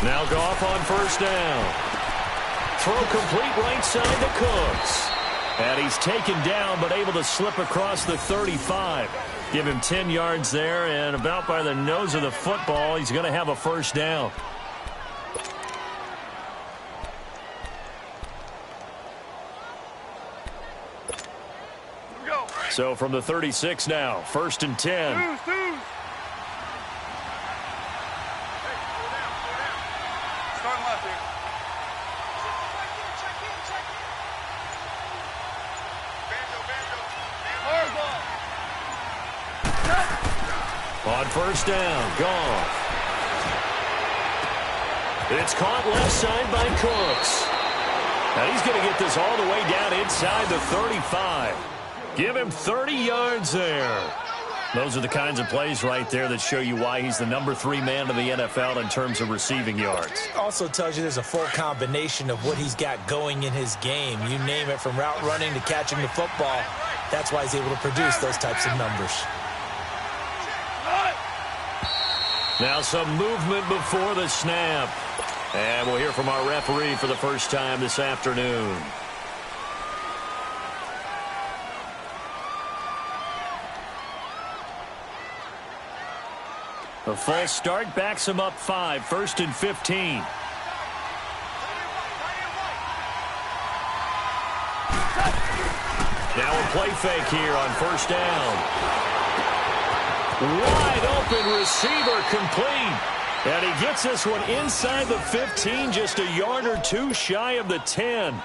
Now Goff on first down. Throw complete right side to Cooks. And he's taken down but able to slip across the 35. Give him 10 yards there, and about by the nose of the football, he's going to have a first down. So from the 36 now, 1st and 10. On first down, Goff. It's caught left side by Cooks. Now he's going to get this all the way down inside the 35. Give him 30 yards there. Those are the kinds of plays right there that show you why he's the number 3 man in the NFL in terms of receiving yards. Also tells you there's a full combination of what he's got going in his game. You name it, from route running to catching the football. That's why he's able to produce those types of numbers. Now some movement before the snap. And we'll hear from our referee for the first time this afternoon. A false start backs him up 5, 1st and 15. Now a play fake here on first down. Wide open receiver complete. And he gets this one inside the 15, just a yard or two shy of the 10.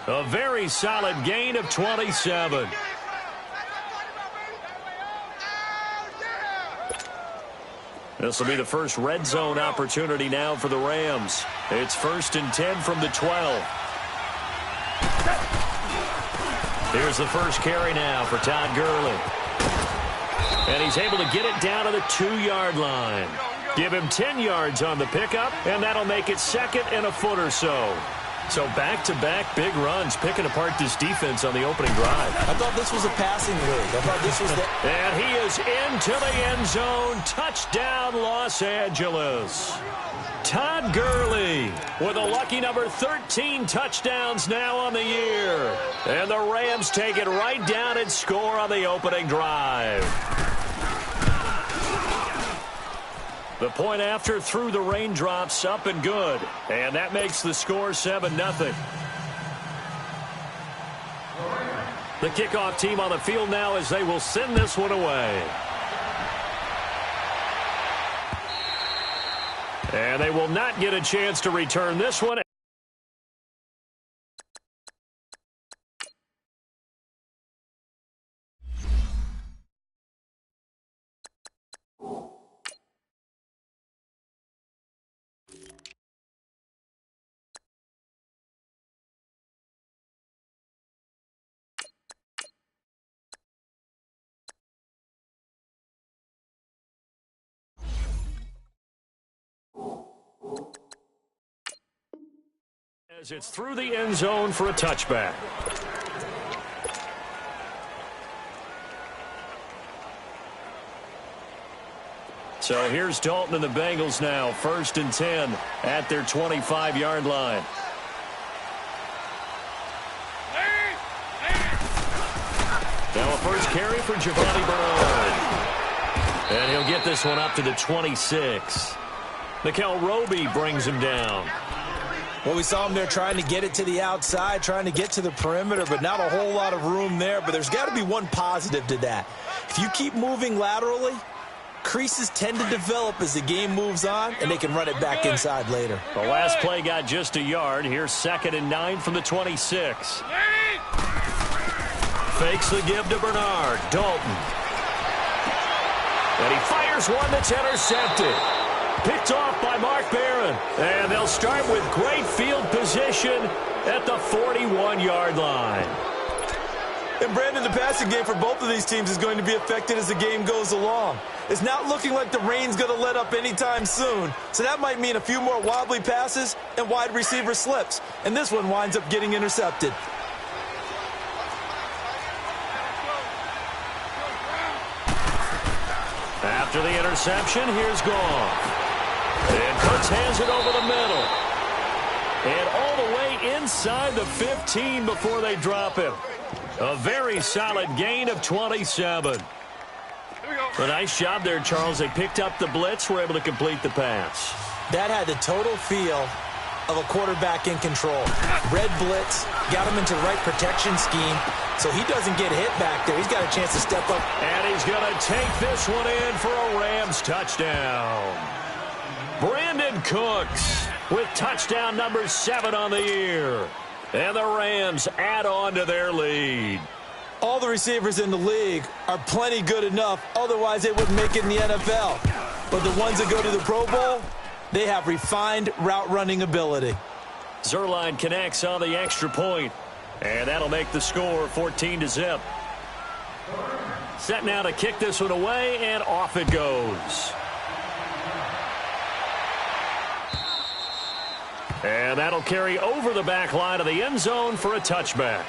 A very solid gain of 27. This will be the first red zone opportunity now for the Rams. It's 1st and 10 from the 12. Here's the first carry now for Todd Gurley. And he's able to get it down to the 2-yard line. Give him 10 yards on the pickup, and that'll make it 2nd and a foot or so. So back-to-back big runs, picking apart this defense on the opening drive. I thought this was a passing league. I thought this was the... And he is into the end zone. Touchdown, Los Angeles. Todd Gurley with a lucky number 13 touchdowns now on the year. And the Rams take it right down and score on the opening drive. The point after through the raindrops, up and good. And that makes the score 7-0. The kickoff team on the field now as they will send this one away. And they will not get a chance to return this one. As it's through the end zone for a touchback. So here's Dalton and the Bengals now, 1st and 10 at their 25-yard line. Now a first carry for Giovanni Bernard. And he'll get this one up to the 26. Mikel Roby brings him down. Well, we saw him there trying to get it to the outside, trying to get to the perimeter, but not a whole lot of room there. But there's got to be one positive to that. If you keep moving laterally, creases tend to develop as the game moves on, and they can run it back inside later. The last play got just a yard. Here's 2nd and 9 from the 26. Fakes the give to Bernard. Dalton. And he fires one that's intercepted. Picked off by Mark Barron. And they'll start with great field position at the 41-yard line. And, Brandon, the passing game for both of these teams is going to be affected as the game goes along. It's not looking like the rain's going to let up anytime soon, so that might mean a few more wobbly passes and wide receiver slips. And this one winds up getting intercepted. After the interception, here's Goff. And Cooks hands it over the middle. And all the way inside the 15 before they drop him. A very solid gain of 27. A nice job there, Charles. They picked up the blitz, were able to complete the pass. That had the total feel of a quarterback in control. Red blitz, got him into the right protection scheme, so he doesn't get hit back there. He's got a chance to step up. And he's going to take this one in for a Rams touchdown. Brandon Cooks with touchdown number 7 on the year. And the Rams add on to their lead. All the receivers in the league are plenty good enough, otherwise they wouldn't make it in the NFL. But the ones that go to the Pro Bowl, they have refined route running ability. Zuerlein connects on the extra point, and that'll make the score 14-0. Set now to kick this one away, and off it goes. And that'll carry over the back line of the end zone for a touchback.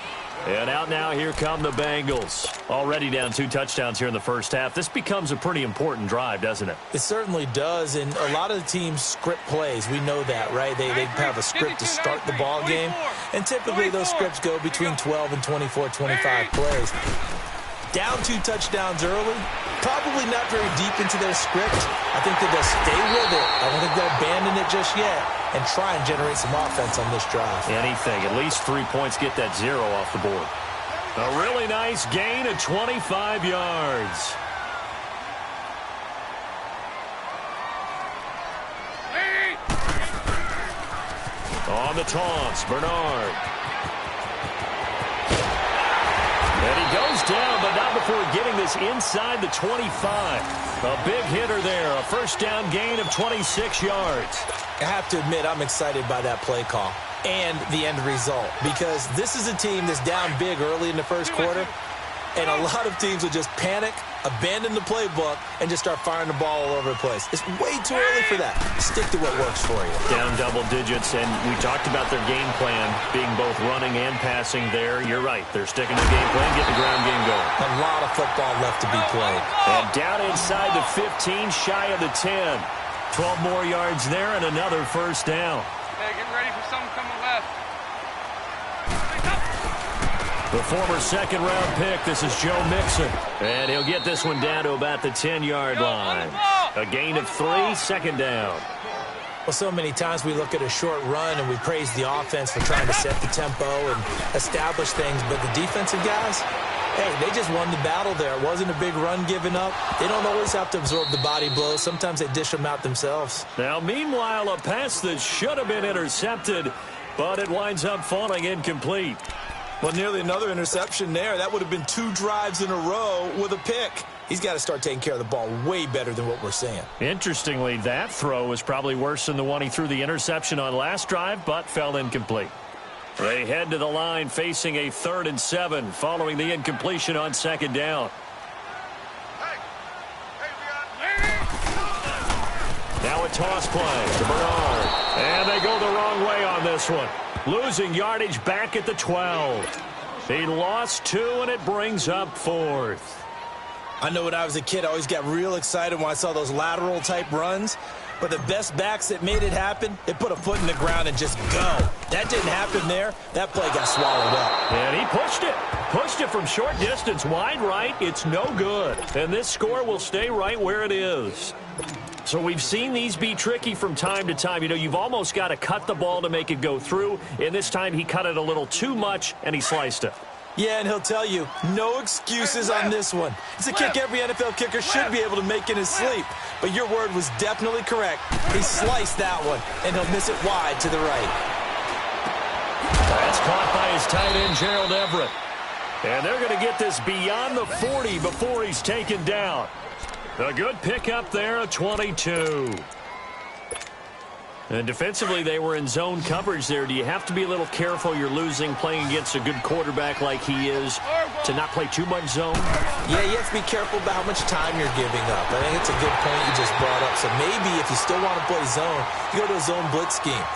And out now, here come the Bengals. Already down 2 touchdowns here in the first half. This becomes a pretty important drive, doesn't it? It certainly does, and a lot of the teams script plays. We know that, right? They have a script to start the ball game, and typically those scripts go between 12 and 24, 25 plays. Down 2 touchdowns early, probably not very deep into their script. I think that they'll stay with it. I don't think they'll abandon it just yet and try and generate some offense on this drive. Anything. At least 3 points, get that 0 off the board. A really nice gain of 25 yards. On the toss, Bernard. And he goes down, but not before getting this inside the 25. A big hitter there, a first down gain of 26 yards. I have to admit, I'm excited by that play call and the end result, because this is a team that's down big early in the first quarter, and a lot of teams will just panic, abandon the playbook, and just start firing the ball all over the place. It's way too early for that. Stick to what works for you. Down double digits, and we talked about their game plan being both running and passing there. You're right. They're sticking to the game plan, get the ground game going. A lot of football left to be played. And down inside the 15, shy of the 10. 12 more yards there and another first down. Hey, get ready for something coming left. The former second-round pick, this is Joe Mixon. And he'll get this one down to about the 10-yard line. A gain of 3, second down. Well, so many times we look at a short run and we praise the offense for trying to set the tempo and establish things, but the defensive guys, hey, they just won the battle there. It wasn't a big run given up. They don't always have to absorb the body blows. Sometimes they dish them out themselves. Now, meanwhile, a pass that should have been intercepted, but it winds up falling incomplete. Well, nearly another interception there. That would have been 2 drives in a row with a pick. He's got to start taking care of the ball way better than what we're seeing. Interestingly, that throw was probably worse than the one he threw the interception on last drive, but fell incomplete. They head to the line facing a 3rd and 7 following the incompletion on second down. Now a toss play to Bernard. And they go the wrong way on this one. Losing yardage back at the 12. He lost 2, and it brings up 4th. I know when I was a kid, I always got real excited when I saw those lateral-type runs. But the best backs that made it happen, they put a foot in the ground and just go. That didn't happen there. That play got swallowed up. And he pushed it. Pushed it from short distance, wide right. It's no good. And this score will stay right where it is. So we've seen these be tricky from time to time. You know, you've almost got to cut the ball to make it go through. And this time he cut it a little too much, and he sliced it. Yeah, and he'll tell you, no excuses on this one. It's a kick every NFL kicker should be able to make in his sleep. But your word was definitely correct. He sliced that one, and he'll miss it wide to the right. That's caught by his tight end, Gerald Everett. And they're going to get this beyond the 40 before he's taken down. A good pickup there, a 22. And defensively, they were in zone coverage there. Do you have to be a little careful you're losing playing against a good quarterback like he is to not play too much zone? Yeah, you have to be careful about how much time you're giving up. I think it's a good point you just brought up. So maybe if you still want to play zone, you go to a zone blitz scheme.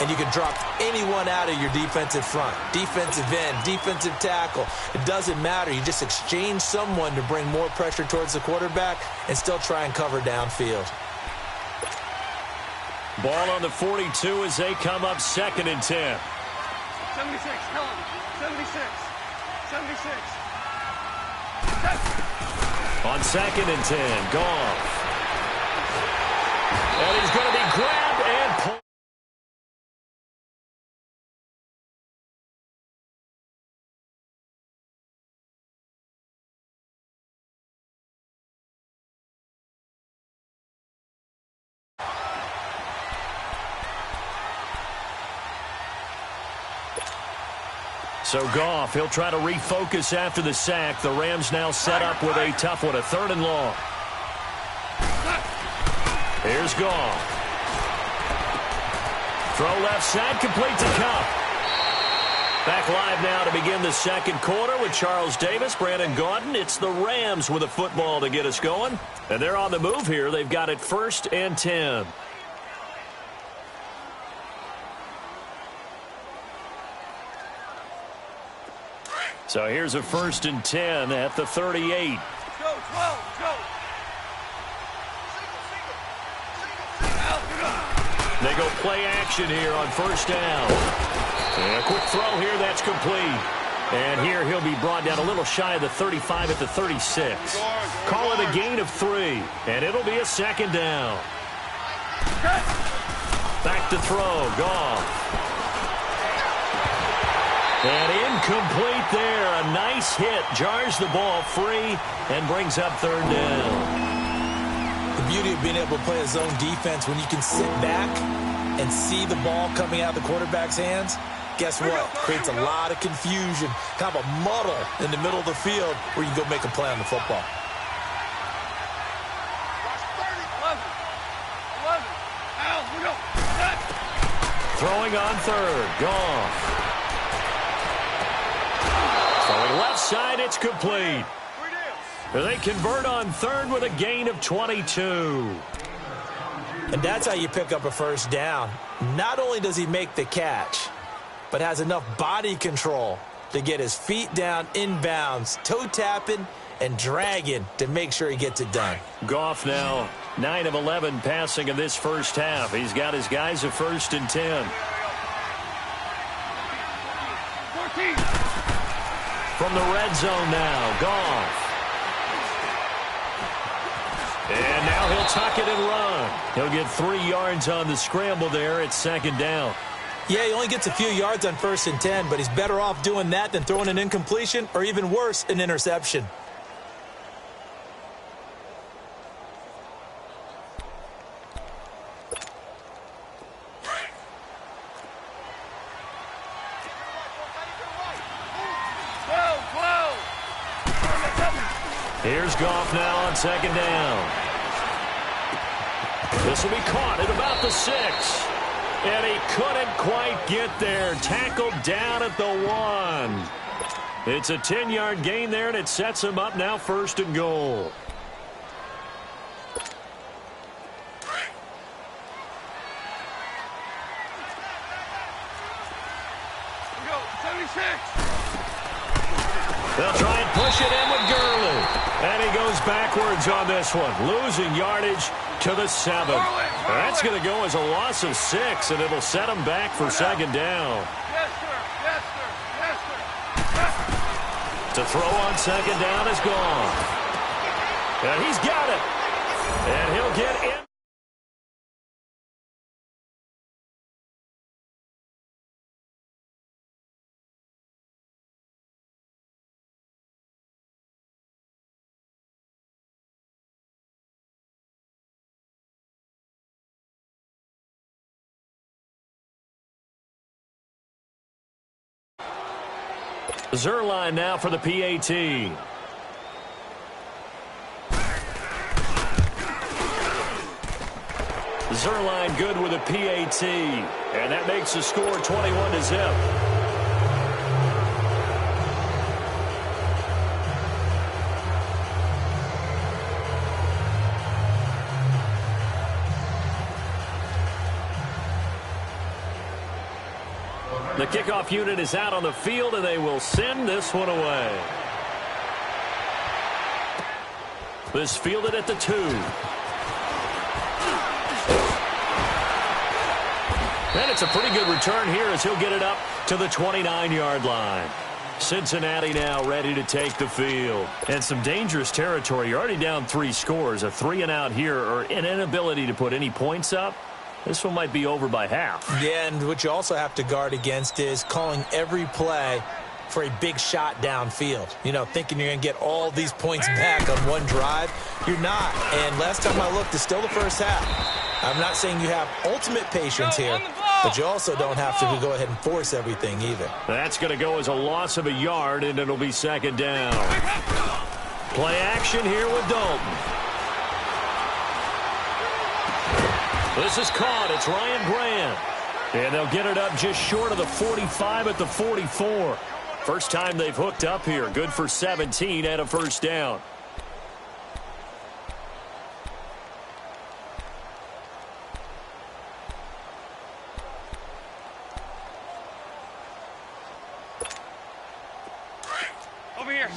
And you can drop anyone out of your defensive front, defensive end, defensive tackle. It doesn't matter. You just exchange someone to bring more pressure towards the quarterback and still try and cover downfield. Ball on the 42 as they come up 2nd and 10. 76, come on. 76. 76. On 2nd and 10, Goff. And he's going to be grabbed and pulled. So Goff, he'll try to refocus after the sack. The Rams now set up with a tough one, a 3rd and long. Here's Goff. Throw left side, complete to Kupp. Back live now to begin the 2nd quarter with Charles Davis, Brandon Gaudin. It's the Rams with a football to get us going. And they're on the move here. They've got it 1st and 10. So here's a 1st and 10 at the 38. Go, 12, go. They go play action here on 1st down. And a quick throw here, that's complete. And here he'll be brought down a little shy of the 35 at the 36. Call it a gain of 3, and it'll be a 2nd down. Back to throw, Goff. And incomplete there. A nice hit. Jars the ball free and brings up 3rd down. The beauty of being able to play a zone defense when you can sit back and see the ball coming out of the quarterback's hands, guess what? Creates a lot of confusion, kind of a muddle in the middle of the field where you can go make a play on the football. 11. Al, we go. Throwing on 3rd. Goff. Throwing left side, it's complete. They convert on 3rd with a gain of 22. And that's how you pick up a 1st down. Not only does he make the catch, but has enough body control to get his feet down inbounds, toe tapping and dragging to make sure he gets it done. Goff now 9 of 11 passing in this 1st half. He's got his guys a 1st and 10. 14. From the red zone now, Goff. And now he'll tuck it and run. He'll get 3 yards on the scramble there. It's 2nd down. Yeah, he only gets a few yards on 1st and 10, but he's better off doing that than throwing an incompletion or even worse, an interception. Here's Goff now on 2nd down. This will be caught at about the 6. And he couldn't quite get there. Tackled down at the 1. It's a 10-yard gain there, and it sets him up now 1st and goal. We go, 76. They'll try and push it in with Gurley. And he goes backwards on this one, losing yardage to the 7. That's going to go as a loss of 6, and it'll set him back for 2nd down. Yes, sir. Yes, sir. Yes, sir. To throw on 2nd down is gone. And he's got it. And he'll get in. Zerline now for the PAT. Zerline good with a PAT. And that makes the score 21-0. The kickoff unit is out on the field, and they will send this one away. This fielded at the 2. And it's a pretty good return here as he'll get it up to the 29-yard line. Cincinnati now ready to take the field. And some dangerous territory. You're already down 3 scores. A 3-and-out here or an inability to put any points up. This one might be over by half. Yeah, and what you also have to guard against is calling every play for a big shot downfield. You know, thinking you're going to get all these points back on one drive. You're not. And last time I looked, it's still the first half. I'm not saying you have ultimate patience here, but you also don't have to go ahead and force everything either. That's going to go as a loss of a yard, and it'll be 2nd down. Play action here with Dalton. This is caught. It's Ryan Grant. And they'll get it up just short of the 45 at the 44. First time they've hooked up here. Good for 17 and a 1st down. Over here.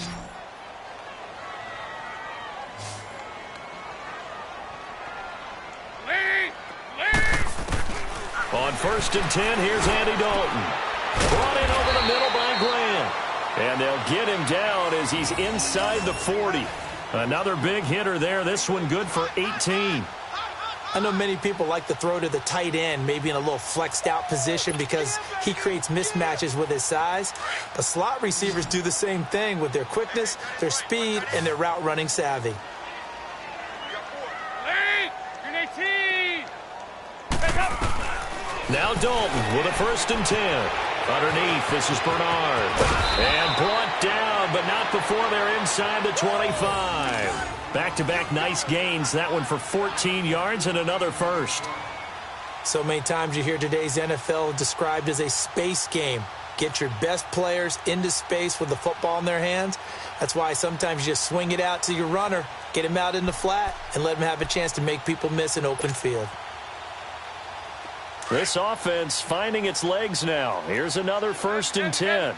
On 1st and 10, here's Andy Dalton. Brought in over the middle by Grant. And they'll get him down as he's inside the 40. Another big hitter there. This one good for 18. I know many people like to throw to the tight end, maybe in a little flexed out position because he creates mismatches with his size. But slot receivers do the same thing with their quickness, their speed, and their route running savvy. Now Dalton with a 1st and 10. Underneath, this is Bernard. And brought down, but not before they're inside the 25. Back-to-back nice gains. That one for 14 yards and another 1st. So many times you hear today's NFL described as a space game. Get your best players into space with the football in their hands. That's why sometimes you just swing it out to your runner, get him out in the flat, and let him have a chance to make people miss an open field. This offense finding its legs now. Here's another 1st and 10.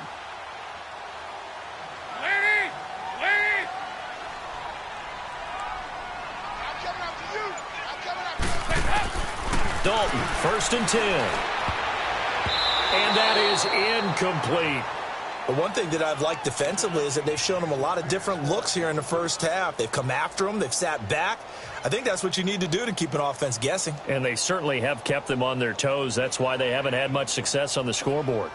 Dalton, 1st and 10. And that is incomplete. But one thing that I've liked defensively is that they've shown them a lot of different looks here in the first half. They've come after them. They've sat back. I think that's what you need to do to keep an offense guessing. And they certainly have kept them on their toes. That's why they haven't had much success on the scoreboard.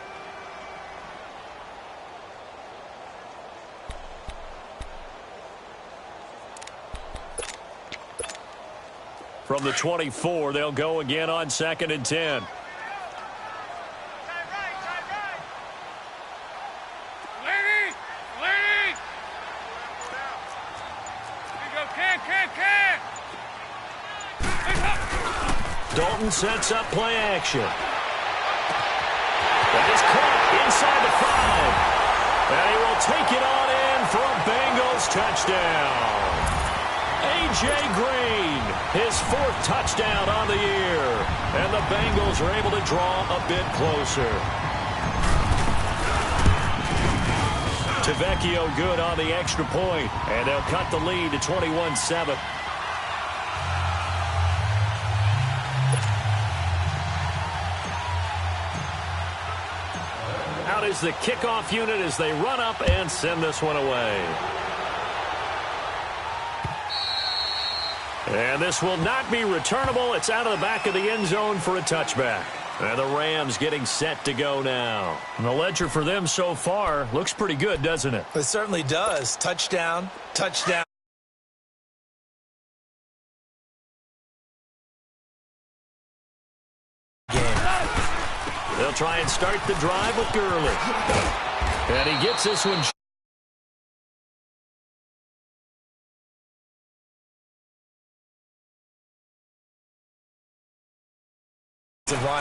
From the 24, they'll go again on 2nd and 10. Dalton sets up play action. That is caught inside the 5. And he will take it on in for a Bengals touchdown. A.J. Green, his 4th touchdown on the year. And the Bengals are able to draw a bit closer. Tavecchio good on the extra point. And they'll cut the lead to 21-7. Out is the kickoff unit as they run up and send this one away. And this will not be returnable. It's out of the back of the end zone for a touchback. And the Rams getting set to go now. And the ledger for them so far looks pretty good, doesn't it? It certainly does. Touchdown, touchdown. They'll try and start the drive with Gurley. And he gets this one.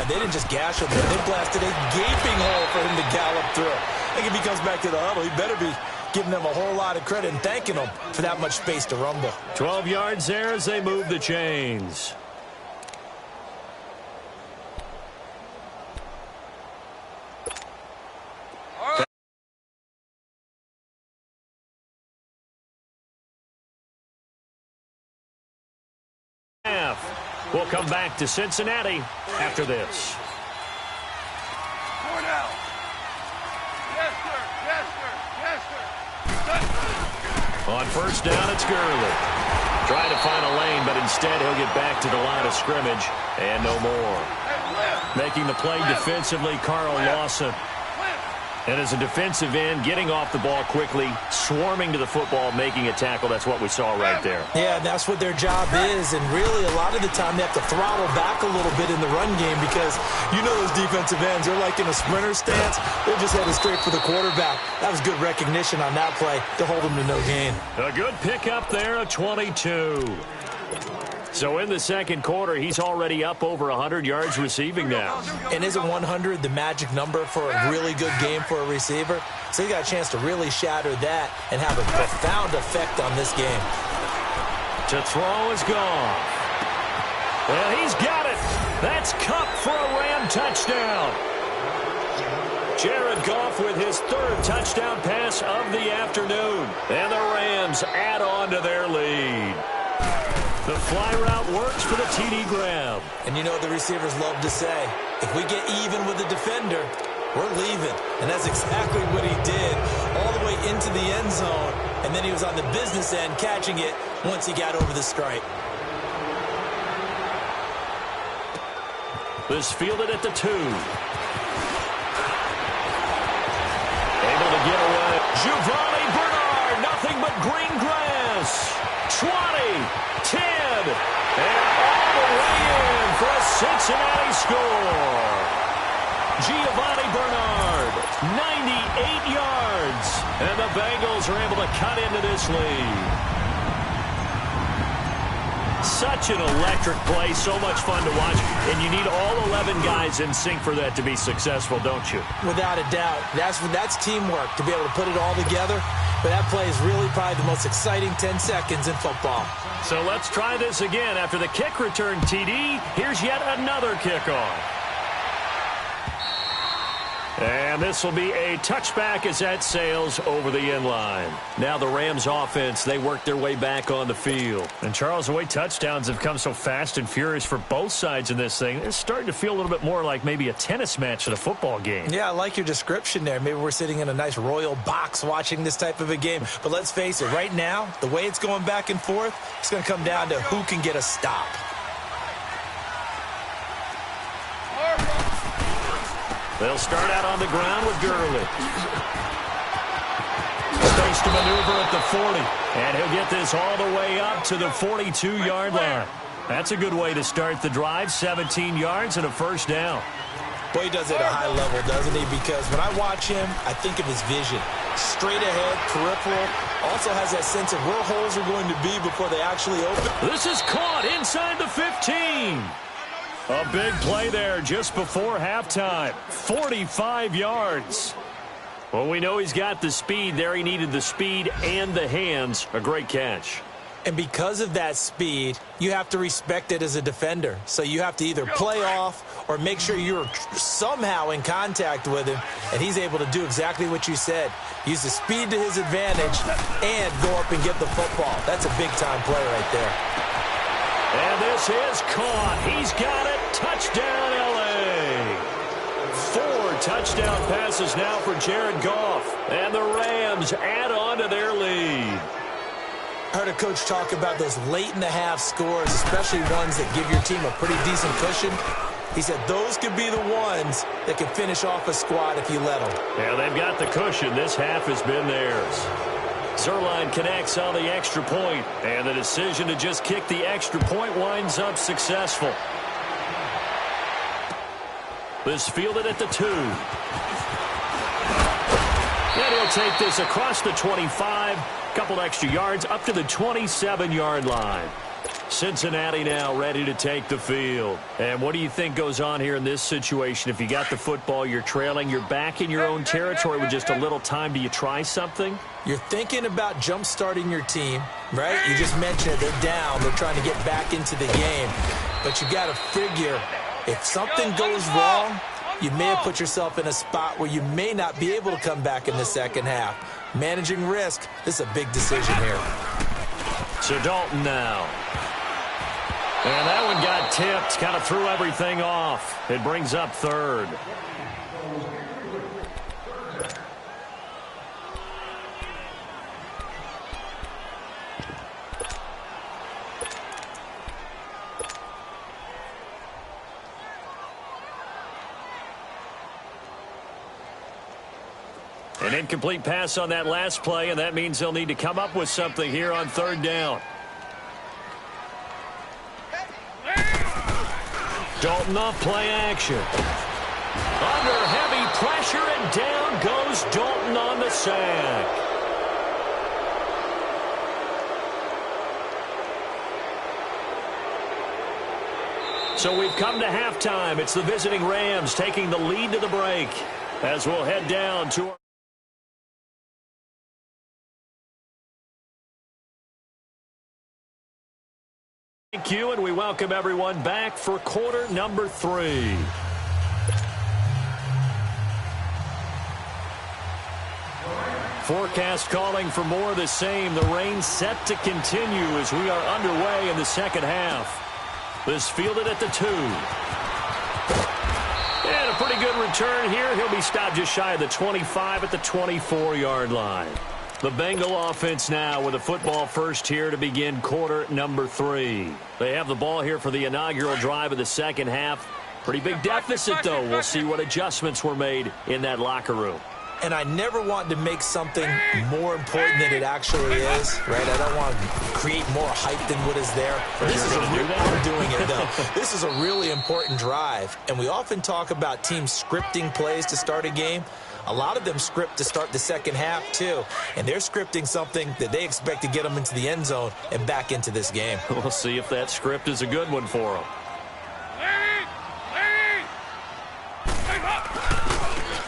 They didn't just gash him there. They blasted a gaping hole for him to gallop through. I think if he comes back to the huddle, he better be giving them a whole lot of credit and thanking them for that much space to rumble. 12 yards there as they move the chains. We'll come back to Cincinnati after this. On first down, it's Gurley. Trying to find a lane, but instead he'll get back to the line of scrimmage and no more. Making the play defensively, Carl Lawson. And as a defensive end, getting off the ball quickly, swarming to the football, making a tackle. That's what we saw right there. Yeah, that's what their job is. And really, a lot of the time, they have to throttle back a little bit in the run game because you know those defensive ends, they're like in a sprinter stance. They're just headed straight for the quarterback. That was good recognition on that play to hold them to no gain. A good pickup there, a 22. So in the second quarter, he's already up over 100 yards receiving now. And isn't 100 the magic number for a really good game for a receiver? So he got a chance to really shatter that and have a profound effect on this game. To throw is gone. Well, he's got it. That's Cup for a Ram touchdown. Jared Goff with his third touchdown pass of the afternoon. And the Rams add on to their lead. The fly route works for the TD grab. And you know what the receivers love to say? If we get even with the defender, we're leaving. And that's exactly what he did all the way into the end zone. And then he was on the business end catching it once he got over the stripe. This fielded at the 2. Able to get away. Giovanni Bernard, nothing but green grass. 20, 10, and all the way in for a Cincinnati score. Giovanni Bernard, 98 yards, and the Bengals are able to cut into this lead. Such an electric play, so much fun to watch, and you need all 11 guys in sync for that to be successful, don't you? Without a doubt. That's teamwork, to be able to put it all together. But that play is really probably the most exciting 10 seconds in football. So let's try this again. After the kick return, TD, here's yet another kickoff. And this will be a touchback as that sails over the end line. Now the Rams offense, they work their way back on the field. And Charles, the way touchdowns have come so fast and furious for both sides in this thing, it's starting to feel a little bit more like maybe a tennis match at a football game. Yeah, I like your description there. Maybe we're sitting in a nice royal box watching this type of a game. But let's face it, right now, the way it's going back and forth, it's going to come down to who can get a stop. They'll start out on the ground with Gurley. Space to maneuver at the 40. And he'll get this all the way up to the 42-yard line. That's a good way to start the drive. 17 yards and a first down. Boy, he does it at a high level, doesn't he? Because when I watch him, I think of his vision. Straight ahead, peripheral. Also has that sense of where holes are going to be before they actually open. This is caught inside the 15. A big play there just before halftime. 45 yards. Well, we know he's got the speed there. He needed the speed and the hands. A great catch. And because of that speed, you have to respect it as a defender. So you have to either play off or make sure you're somehow in contact with him. And he's able to do exactly what you said. Use the speed to his advantage and go up and get the football. That's a big-time play right there. And this is caught. He's got it. Touchdown, L.A. 4 touchdown passes now for Jared Goff. And the Rams add on to their lead. I heard a coach talk about those late-in-the-half scores, especially ones that give your team a pretty decent cushion. He said those could be the ones that can finish off a squad if you let them. Yeah, they've got the cushion. This half has been theirs. Zerline connects on the extra point, and the decision to just kick the extra point winds up successful. This fielded at the 2. And he'll take this across the 25, couple extra yards up to the 27-yard line. Cincinnati now ready to take the field. And what do you think goes on here in this situation? If you got the football, you're trailing, you're back in your own territory with just a little time. Do you try something? You're thinking about jump-starting your team, right? You just mentioned it. They're down. They're trying to get back into the game. But you got to figure if something goes wrong, you may have put yourself in a spot where you may not be able to come back in the second half. Managing risk, this is a big decision here. So Dalton now. And that one got tipped, kind of threw everything off. It brings up third. An incomplete pass on that last play, and that means they'll need to come up with something here on third down. Dalton off play action. Under heavy pressure, and down goes Dalton on the sack. So we've come to halftime. It's the visiting Rams taking the lead to the break as we'll head down to our... Thank you, and we welcome everyone back for quarter number 3. Forecast calling for more of the same. The rain set to continue as we are underway in the second half. This fielded at the 2. And a pretty good return here. He'll be stopped just shy of the 25 at the 24-yard line. The Bengal offense now with a football first here to begin quarter number 3. They have the ball here for the inaugural drive of the second half. Pretty big deficit, though. We'll see what adjustments were made in that locker room. And I never want to make something more important than it actually is, right? I don't want to create more hype than what is there. I'm doing it, though. This is a really important drive, and we often talk about teams scripting plays to start a game. A lot of them script to start the second half, too, and they're scripting something that they expect to get them into the end zone and back into this game. We'll see if that script is a good one for them.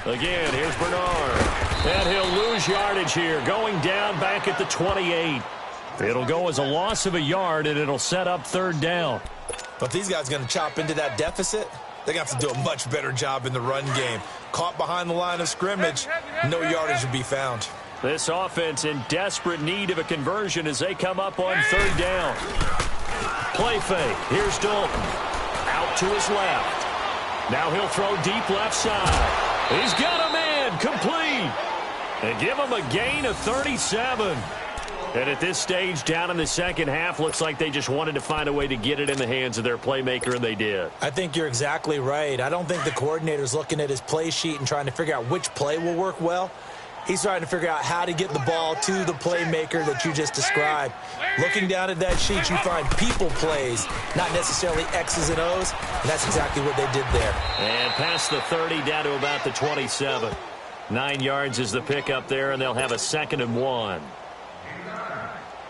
Again, here's Bernard. And he'll lose yardage here, going down back at the 28. It'll go as a loss of a yard, and it'll set up third down. But if these guys are going to chop into that deficit, they're going to have to do a much better job in the run game. Caught behind the line of scrimmage, no yardage will be found. This offense in desperate need of a conversion as they come up on third down. Play fake. Here's Dalton. Out to his left. Now he'll throw deep left side. He's got a man complete. And give him a gain of 37. And at this stage, down in the second half, looks like they just wanted to find a way to get it in the hands of their playmaker, and they did. I think you're exactly right. I don't think the coordinator's looking at his play sheet and trying to figure out which play will work well. He's trying to figure out how to get the ball to the playmaker that you just described. Looking down at that sheet, you find people plays, not necessarily X's and O's, and that's exactly what they did there. And past the 30, down to about the 27. 9 yards is the pickup there, and they'll have a 2nd and 1.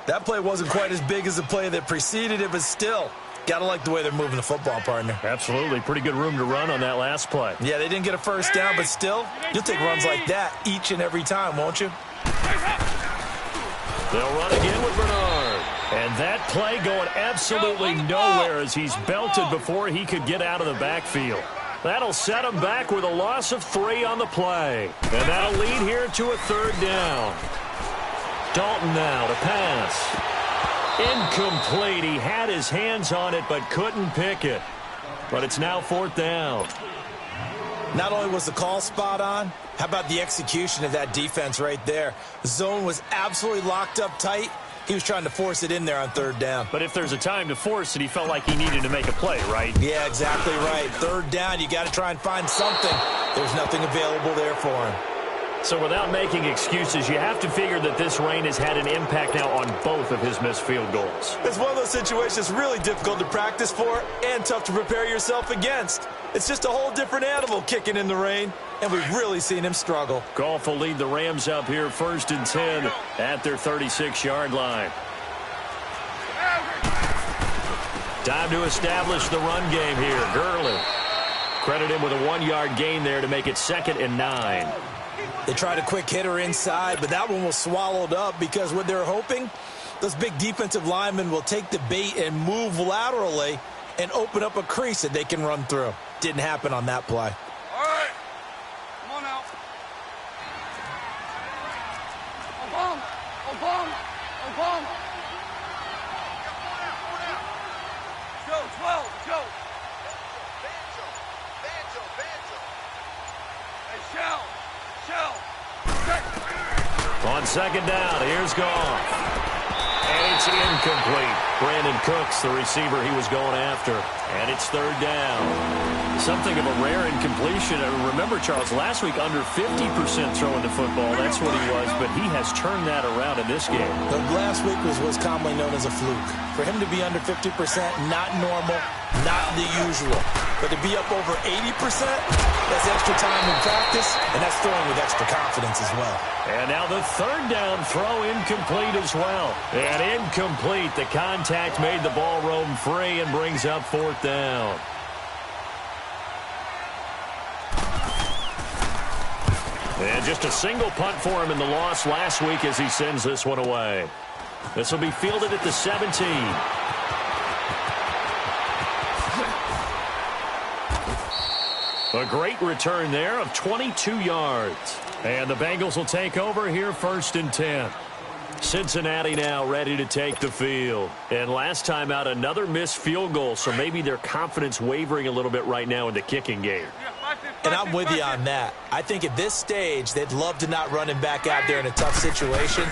That play wasn't quite as big as the play that preceded it, but still, gotta like the way they're moving the football, partner. Absolutely. Pretty good room to run on that last play. Yeah, they didn't get a first down, but still, you'll take runs like that each and every time, won't you? They'll run again with Bernard. And that play going absolutely nowhere as he's belted before he could get out of the backfield. That'll set him back with a loss of 3 on the play. And that'll lead here to a third down. Dalton now to pass. Incomplete. He had his hands on it but couldn't pick it. But it's now 4th down. Not only was the call spot on, how about the execution of that defense right there? The zone was absolutely locked up tight. He was trying to force it in there on third down. But if there's a time to force it, he felt like he needed to make a play, right? Yeah, exactly right. Third down, you got to try and find something. There's nothing available there for him. So without making excuses, you have to figure that this rain has had an impact now on both of his missed field goals. It's one of those situations really difficult to practice for and tough to prepare yourself against. It's just a whole different animal kicking in the rain, and we've really seen him struggle. Goff will lead the Rams up here 1st and 10 at their 36-yard line. Time to establish the run game here. Gurley. Credit him with a 1-yard gain there to make it 2nd and 9. They tried a quick hitter inside, but that one was swallowed up because what they're hoping, those big defensive linemen will take the bait and move laterally and open up a crease that they can run through. Didn't happen on that play. All right. Come on now. Obama. Joe, 12, Joe. Banjo. Hey, Shell. On 2nd down, here's Goff. And it's incomplete. Brandon Cooks, the receiver he was going after. And it's third down. Something of a rare incompletion. Remember, Charles, last week under 50% throwing the football. That's what he was, but he has turned that around in this game. The last week was what's commonly known as a fluke. For him to be under 50%, not normal, not the usual. But to be up over 80%, that's extra time in practice, and that's throwing with extra confidence as well. And now the third down throw incomplete as well. And incomplete. The contact made the ball roam free and brings up fourth down. And just a single punt for him in the loss last week as he sends this one away. This will be fielded at the 17. A great return there of 22 yards. And the Bengals will take over here first and 10. Cincinnati now ready to take the field. And last time out, another missed field goal, so maybe their confidence wavering a little bit right now in the kicking game. And I'm with you on that. I think at this stage, they'd love to not run him back out there in a tough situation.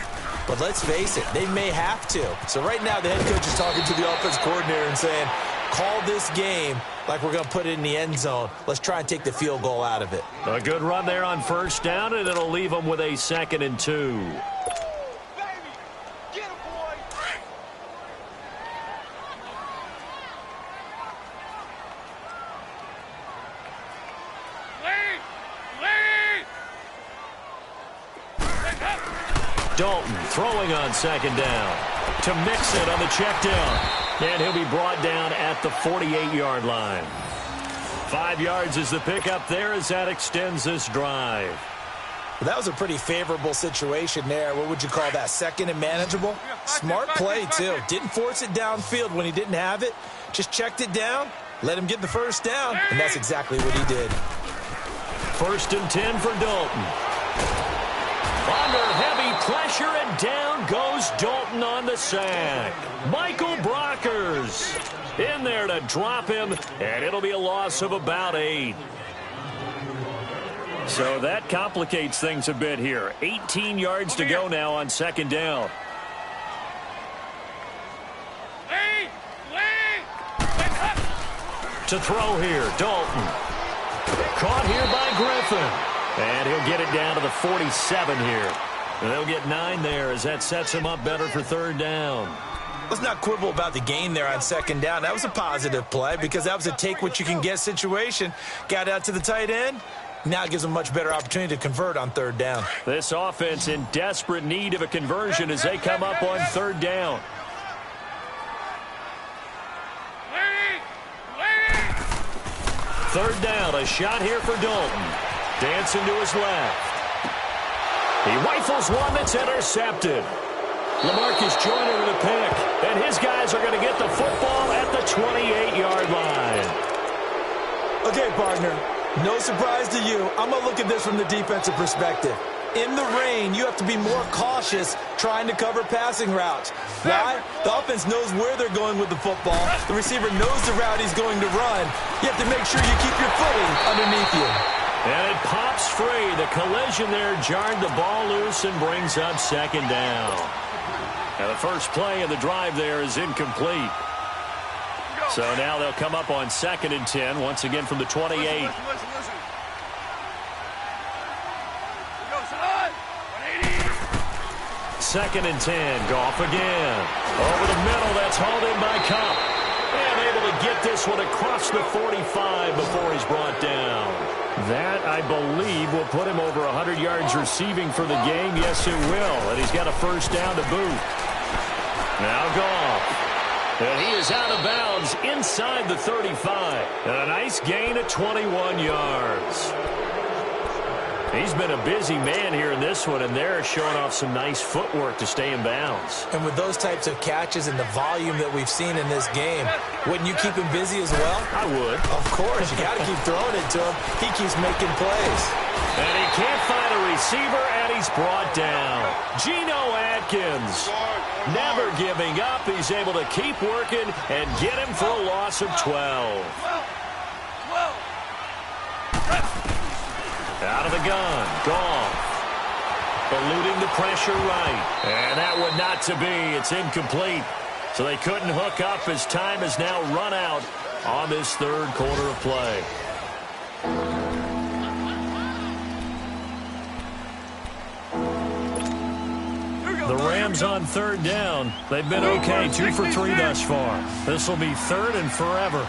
But let's face it, they may have to. So right now, the head coach is talking to the offense coordinator and saying, call this game like we're going to put it in the end zone. Let's try and take the field goal out of it. A good run there on first down, and it'll leave them with a 2nd and 2. Dalton throwing on 2nd down to mix it on the check down. And he'll be brought down at the 48-yard line. 5 yards is the pickup there as that extends this drive. Well, that was a pretty favorable situation there. What would you call that? 2nd and manageable? Smart play, too. Didn't force it downfield when he didn't have it. Just checked it down, let him get the first down, and that's exactly what he did. 1st and 10 for Dalton. Under heavy pressure, and down goes Dalton on the sack. Michael Brockers in there to drop him, and it'll be a loss of about 8. So that complicates things a bit here. 18 yards to go now on 2nd down. To throw here, Dalton. Caught here by Griffin. And he'll get it down to the 47 here. And they'll get 9 there as that sets him up better for 3rd down. Let's not quibble about the gain there on 2nd down. That was a positive play because that was a take-what-you-can-get situation. Got out to the tight end. Now it gives them a much better opportunity to convert on 3rd down. This offense in desperate need of a conversion as they come up on 3rd down. Third down, a shot here for Dalton. Dancing to his left. He rifles one that's intercepted. LaMarcus Joyner with a pick. And his guys are going to get the football at the 28-yard line. Okay, partner, no surprise to you. I'm going to look at this from the defensive perspective. In the rain, you have to be more cautious trying to cover passing routes. Why? The offense knows where they're going with the football. The receiver knows the route he's going to run. You have to make sure you keep your footing underneath you. And it pops free. The collision there jarred the ball loose and brings up 2nd down. And the first play of the drive there is incomplete. So now they'll come up on 2nd and 10, once again from the 28. Listen. 2nd and 10. Goff again. Over the middle. That's hauled in by Cup. And able to get this one across the 45 before he's brought down. That, I believe, will put him over 100 yards receiving for the game. Yes, it will. And he's got a first down to boot. Now Goff. And he is out of bounds inside the 35. And a nice gain of 21 yards. He's been a busy man here in this one, and they're showing off some nice footwork to stay in bounds. And with those types of catches and the volume that we've seen in this game, wouldn't you keep him busy as well? I would. Of course. You got to keep throwing it to him. He keeps making plays. And he can't find a receiver, and he's brought down. Geno Atkins, never giving up. He's able to keep working and get him for a loss of 12. Out of the gun, Goff. Eluding the pressure right. And that one not to be. It's incomplete. So they couldn't hook up as time has now run out on this third quarter of play. The Rams on third down. They've been okay, 2 for 3 thus far. This will be third and forever.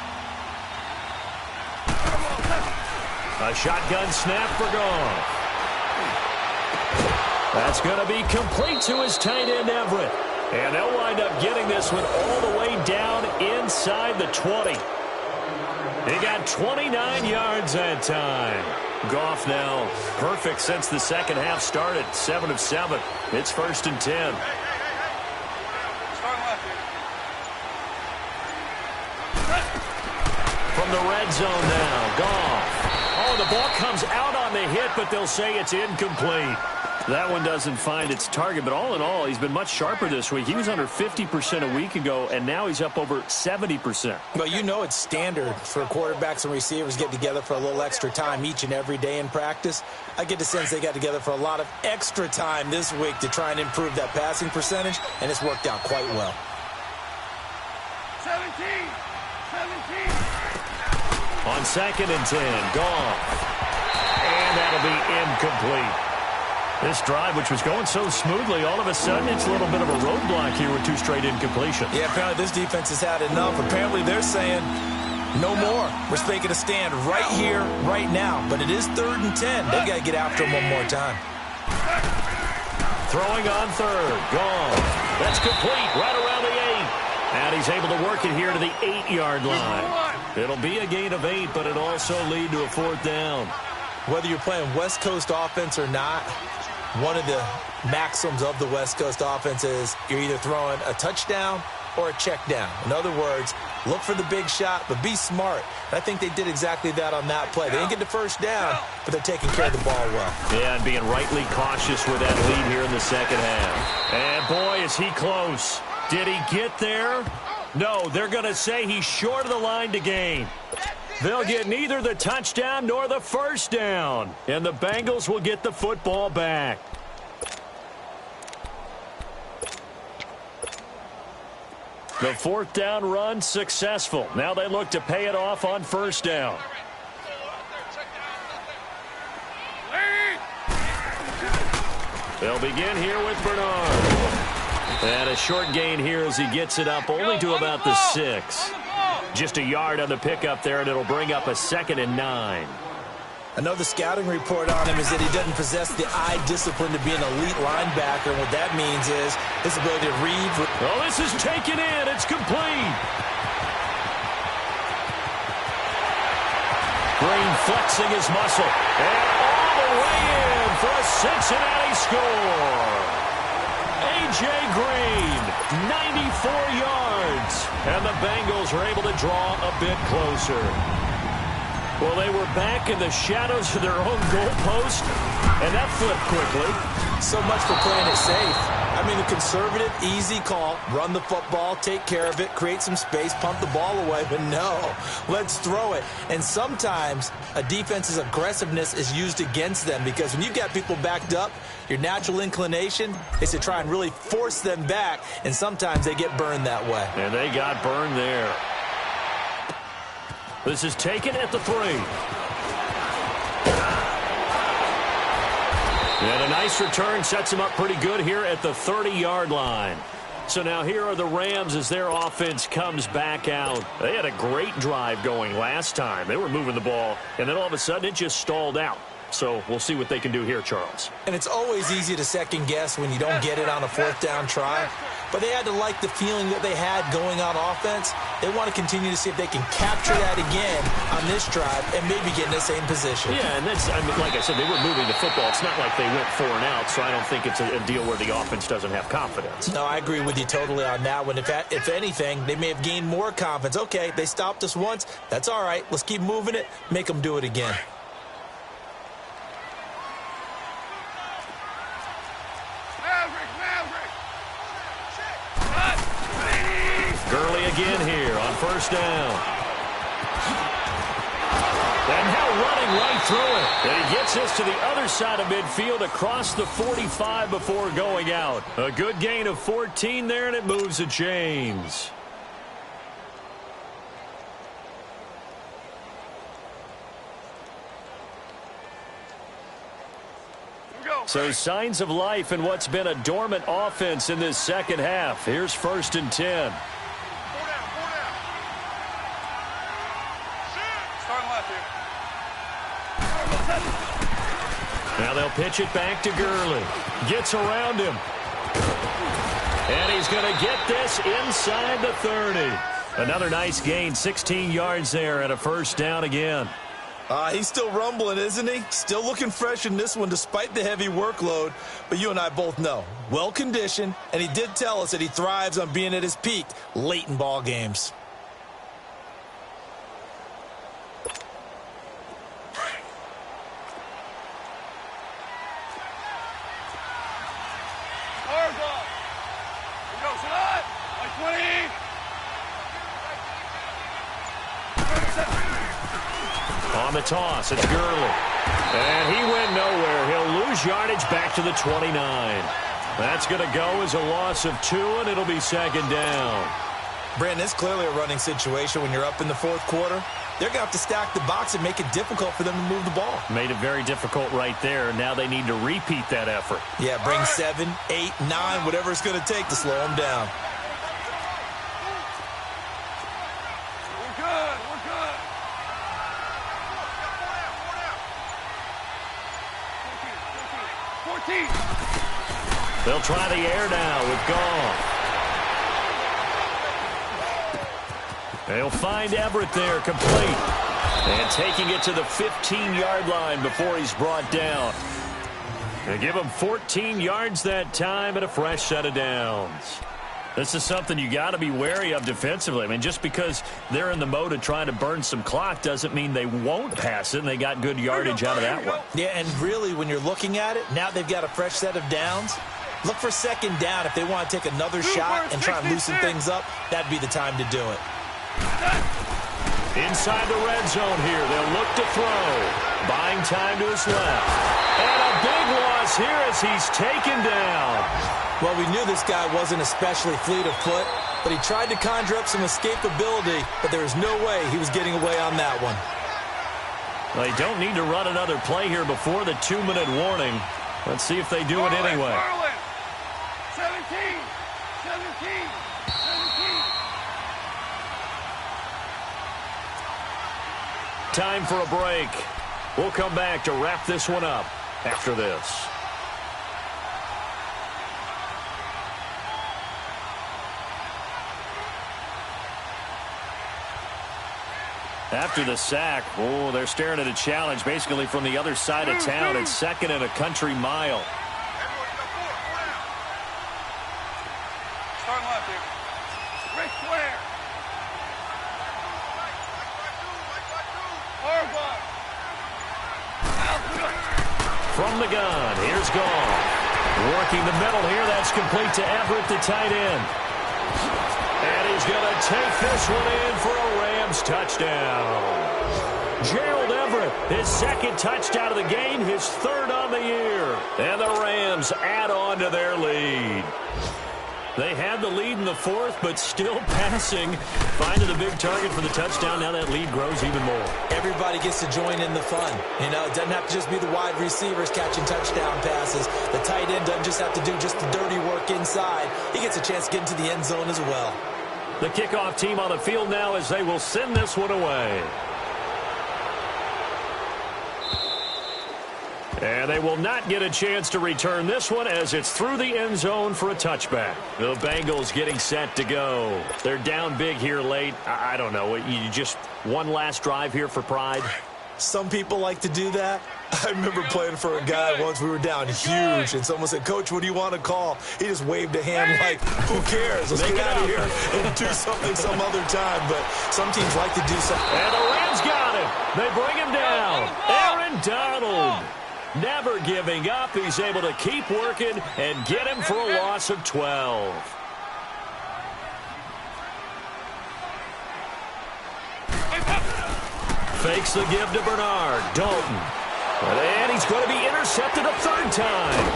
A shotgun snap for Goff. That's going to be complete to his tight end, Everett. And they'll wind up getting this one all the way down inside the 20. He got 29 yards that time. Goff now perfect since the second half started. 7 of 7. It's 1st and 10. From the red zone now, Goff. Oh, the ball comes out on the hit, but they'll say it's incomplete. That one doesn't find its target, but all in all, he's been much sharper this week. He was under 50% a week ago, and now he's up over 70%. Well, you know it's standard for quarterbacks and receivers get together for a little extra time each and every day in practice. I get the sense they got together for a lot of extra time this week to try and improve that passing percentage, and it's worked out quite well. 17. On 2nd and 10, Goff. And that'll be incomplete. This drive, which was going so smoothly, all of a sudden it's a little bit of a roadblock here with 2 straight incompletions. Yeah, apparently this defense has had enough. Apparently they're saying no more. We're making a stand right here, right now. But it is 3rd and 10. They've got to get after him one more time. Throwing on 3rd, Goff. That's complete right around the 8. And he's able to work it here to the 8-yard line. It'll be a gain of 8, but it'll also lead to a 4th down. Whether you're playing West Coast offense or not, one of the maxims of the West Coast offense is you're either throwing a touchdown or a check down. In other words, look for the big shot, but be smart. And I think they did exactly that on that play. They didn't get the first down, but they're taking care of the ball well. Yeah, and being rightly cautious with that lead here in the second half. And boy, is he close. Did he get there? No, they're going to say he's short of the line to gain. They'll get neither the touchdown nor the first down. And the Bengals will get the football back. The 4th down run successful. Now they look to pay it off on 1st down. They'll begin here with Bernard. And a short gain here as he gets it up only to about the 6. Just a yard on the pickup there, and it'll bring up a 2nd and 9. I know the scouting report on him is that he doesn't possess the eye discipline to be an elite linebacker. And what that means is his ability to read. Oh, this is taken in. It's complete. Green flexing his muscle. And all the way in for a Cincinnati score. A.J. Green, 94 yards. And the Bengals are able to draw a bit closer. Well, they were back in the shadows of their own goalpost, and that flipped quickly. So much for playing it safe. I mean, a conservative, easy call, run the football, take care of it, create some space, pump the ball away, but no, let's throw it. And sometimes a defense's aggressiveness is used against them because when you've got people backed up, your natural inclination is to try and really force them back, and sometimes they get burned that way. And they got burned there. This is taken at the 3. And a nice return sets him up pretty good here at the 30-yard line. So now here are the Rams as their offense comes back out. They had a great drive going last time. They were moving the ball, and then all of a sudden it just stalled out. So we'll see what they can do here, Charles. And it's always easy to second guess when you don't get it on a 4th down try. But they had to like the feeling that they had going on offense. They want to continue to see if they can capture that again on this drive and maybe get in the same position. Yeah, and that's, I mean, like I said, they were moving the football. It's not like they went 4 and out, so I don't think it's a deal where the offense doesn't have confidence. No, I agree with you totally on that one. If anything, they may have gained more confidence. Okay, they stopped us once. That's all right. Let's keep moving it. Make them do it again. Gurley again here on 1st down. And how running right through it. And he gets us to the other side of midfield across the 45 before going out. A good gain of 14 there, and it moves the chains. So signs of life in what's been a dormant offense in this second half. Here's 1st and 10. Now they'll pitch it back to Gurley. Gets around him. And he's going to get this inside the 30. Another nice gain, 16 yards there and a 1st down again. He's still rumbling, isn't he? Still looking fresh in this one despite the heavy workload. But you and I both know, well-conditioned, and he did tell us that he thrives on being at his peak late in ball games. On the toss, it's Gurley. And he went nowhere. He'll lose yardage back to the 29. That's going to go as a loss of 2, and it'll be 2nd down. Brandon, it's clearly a running situation when you're up in the 4th quarter. They're going to have to stack the box and make it difficult for them to move the ball. Made it very difficult right there. Now they need to repeat that effort. Yeah, bring 7, 8, 9, whatever it's going to take to slow them down. They'll try the air now with Goff. They'll find Everett there, complete. And taking it to the 15-yard line before he's brought down. They give him 14 yards that time and a fresh set of downs. This is something you got to be wary of defensively. I mean, just because they're in the mode of trying to burn some clock doesn't mean they won't pass it, and they got good yardage out of that one. Yeah, and really, when you're looking at it, now they've got a fresh set of downs. Look for 2nd down if they want to take another shot and try and loosen things up. That'd be the time to do it. Inside the red zone here, they'll look to throw. Buying time to his left. And a big loss here as he's taken down. Well, we knew this guy wasn't especially fleet of foot, but he tried to conjure up some escapability, but there was no way he was getting away on that one. Well, they don't need to run another play here before the 2-minute warning. Let's see if they do it anyway. 17. Time for a break. We'll come back to wrap this one up after this. After the sack, they're staring at a challenge basically from the other side of town. It's 2nd and a country mile. Start left here. Rick Square. From the gun, here's Goff. Working the middle here, that's complete to Everett, the tight end. And he's going to take this one in for a Rams touchdown. Gerald Everett, his 2nd touchdown of the game, his 3rd on the year. And the Rams add on to their lead. They had the lead in the 4th, but still passing. Finding the big target for the touchdown. Now that lead grows even more. Everybody gets to join in the fun. You know, it doesn't have to just be the wide receivers catching touchdown passes. The tight end doesn't just have to do just the dirty work inside. He gets a chance to get into the end zone as well. The kickoff team on the field now as they will send this one away. And they will not get a chance to return this one as it's through the end zone for a touchback. The Bengals getting set to go. They're down big here late. I don't know. You just one last drive here for pride? Some people like to do that. I remember playing for a guy once. We were down huge, and someone said, "Coach, what do you want to call?" He just waved a hand like, "Who cares? Let's get out of here and do something some other time." But some teams like to do something. And the Rams got him. They bring him down. Aaron Donald. Never giving up. He's able to keep working and get him for a loss of 12. Fakes the give to Bernard. Dalton. And he's going to be intercepted a third time.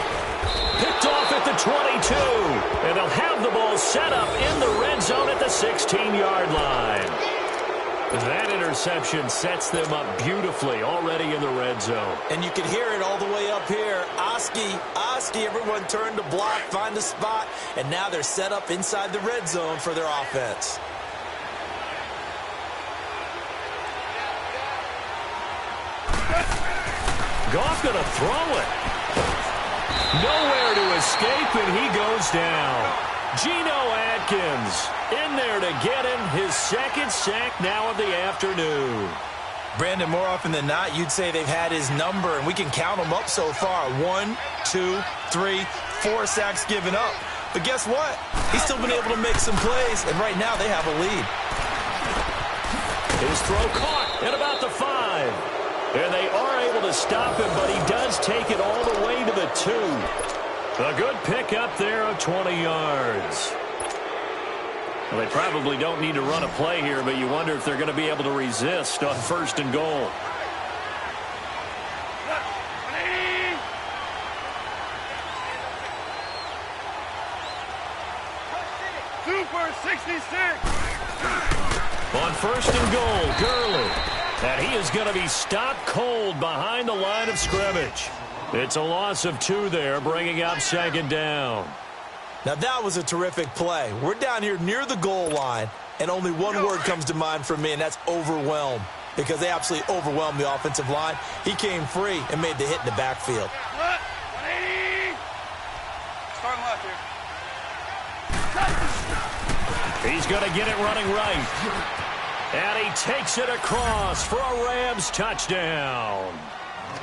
Picked off at the 22. And they'll have the ball set up in the red zone at the 16-yard line. That interception sets them up beautifully already in the red zone. And you can hear it all the way up here. Oski, everyone turned to block, find a spot, and now they're set up inside the red zone for their offense. Goff going to throw it. Nowhere to escape, and he goes down. Geno Atkins in there to get him his second sack now of the afternoon. Brandon, more often than not, you'd say they've had his number, and we can count them up so far. 1, 2, 3, 4 sacks given up. But guess what? He's still been able to make some plays, and right now they have a lead. His throw caught at about the 5. And they are able to stop him, but he does take it all the way to the 2. A good pickup there of 20 yards. Well, they probably don't need to run a play here, but you wonder if they're going to be able to resist on 1st and goal. Super 66. On 1st and goal, Gurley. And he is going to be stopped cold behind the line of scrimmage. It's a loss of 2 there, bringing up 2nd down. Now, that was a terrific play. We're down here near the goal line, and only one word comes to mind for me, and that's overwhelmed, because they absolutely overwhelmed the offensive line. He came free and made the hit in the backfield. Starting left here. He's going to get it running right. And he takes it across for a Rams touchdown.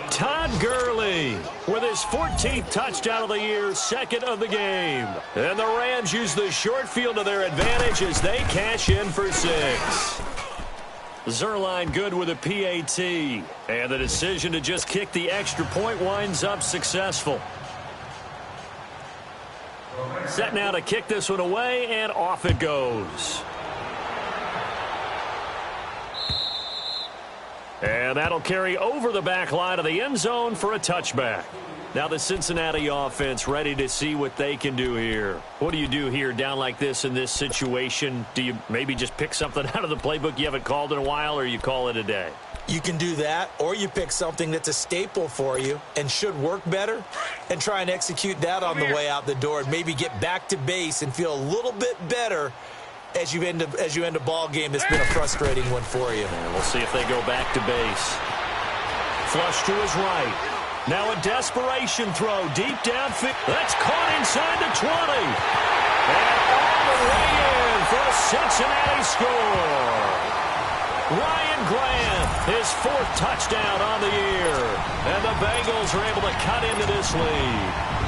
Todd Gurley with his 14th touchdown of the year, 2nd of the game. And the Rams use the short field to their advantage as they cash in for 6. Zerline good with a PAT. And the decision to just kick the extra point winds up successful. Set now to kick this one away, and off it goes. And that'll carry over the back line of the end zone for a touchback. Now the Cincinnati offense ready to see what they can do here. What do you do here down like this in this situation? Do you maybe just pick something out of the playbook you haven't called in a while, or you call it a day? You can do that, or you pick something that's a staple for you and should work better and try and execute that on the way out the door and maybe get back to base and feel a little bit better as you end a ball game that's been a frustrating one for you. And we'll see if they go back to base. Flush to his right. Now a desperation throw deep downfield. That's caught inside the 20. And all the way in for a Cincinnati score. Ryan Grant, his 4th touchdown on the year. And the Bengals are able to cut into this lead.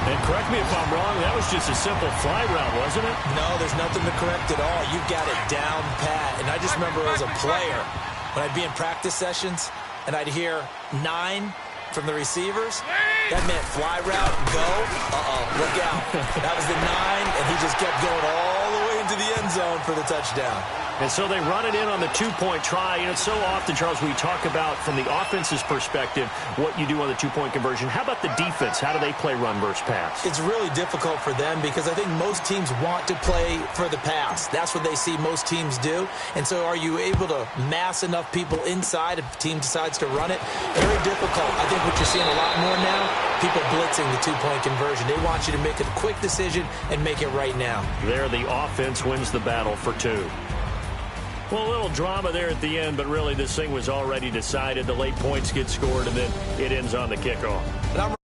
And correct me if I'm wrong, that was just a simple fly route, wasn't it? No, there's nothing to correct at all. You've got it down pat. And I just remember as a player, when I'd be in practice sessions, and I'd hear 9 from the receivers, that meant fly route, go, look out. That was the 9, and he just kept going all the way into the end zone for the touchdown. And so they run it in on the 2-point try. And it's so often, Charles, we talk about from the offense's perspective what you do on the 2-point conversion. How about the defense? How do they play run versus pass? It's really difficult for them because I think most teams want to play for the pass. That's what they see most teams do. And so are you able to mass enough people inside if the team decides to run it? Very difficult. I think what you're seeing a lot more now, people blitzing the 2-point conversion. They want you to make a quick decision and make it right now. There, the offense wins the battle for 2. Well, a little drama there at the end, but really this thing was already decided. The late points get scored, and then it ends on the kickoff.